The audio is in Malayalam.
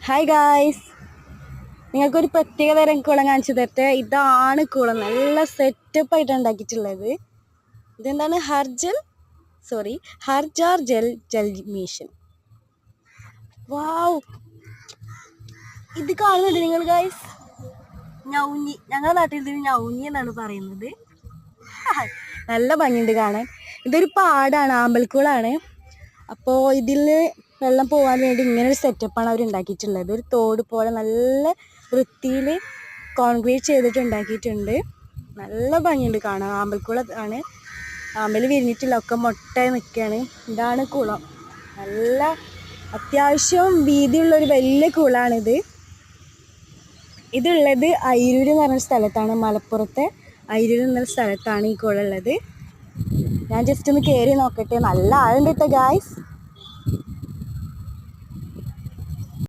ഹായ് ഗായ്സ്, നിങ്ങൾക്കൊരു പ്രത്യേക തരം കുളം കാണിച്ചു തരട്ടെ. ഇതാണ് കുളം, നല്ല സെറ്റപ്പ് ആയിട്ട് ഉണ്ടാക്കിയിട്ടുള്ളത്. ഇതെന്താണ്? ഹർജാർ ജൽ മിഷൻ. വാവ്, ഇത് കാണുന്നുണ്ട് നിങ്ങൾ ഗായ്സ്? ഞൗഞ്ഞി, ഞങ്ങളുടെ നാട്ടിൽ ഇതിന് ഞൗഞ്ഞി എന്നാണ് പറയുന്നത്. നല്ല ഭംഗിയുണ്ട് കാണാൻ. ഇതൊരു പാടാണ്, ആമ്പൽക്കുളമാണ്. അപ്പോൾ ഇതിൽ വെള്ളം പോകാൻ വേണ്ടി ഇങ്ങനൊരു സെറ്റപ്പാണ് അവർ ഉണ്ടാക്കിയിട്ടുള്ളത്. ഒരു തോട് പോലെ നല്ല വൃത്തിയിൽ കോൺക്രീറ്റ് ചെയ്തിട്ട് ഉണ്ടാക്കിയിട്ടുണ്ട്. നല്ല ഭംഗിയുണ്ട് കാണാൻ. ആമ്പൽക്കുളം ആണ്. ആമ്പൽ വിരിഞ്ഞിട്ടില്ല, ഒക്കെ മൊട്ടായി നിൽക്കുകയാണ്. ഇതാണ് കുളം. നല്ല അത്യാവശ്യം വീതിയുള്ളൊരു വലിയ കുളമാണിത്. ഇതുള്ളത് അയിരൂർ എന്ന് പറഞ്ഞ സ്ഥലത്താണ്, മലപ്പുറത്തെ അയിരൂർ എന്നൊരു സ്ഥലത്താണ് ഈ കുളം ഉള്ളത്. ഞാൻ ജസ്റ്റ് ഒന്ന് കയറി നോക്കട്ടെ. നല്ല ആളുണ്ട് കേട്ടോ ഗായ്സ്.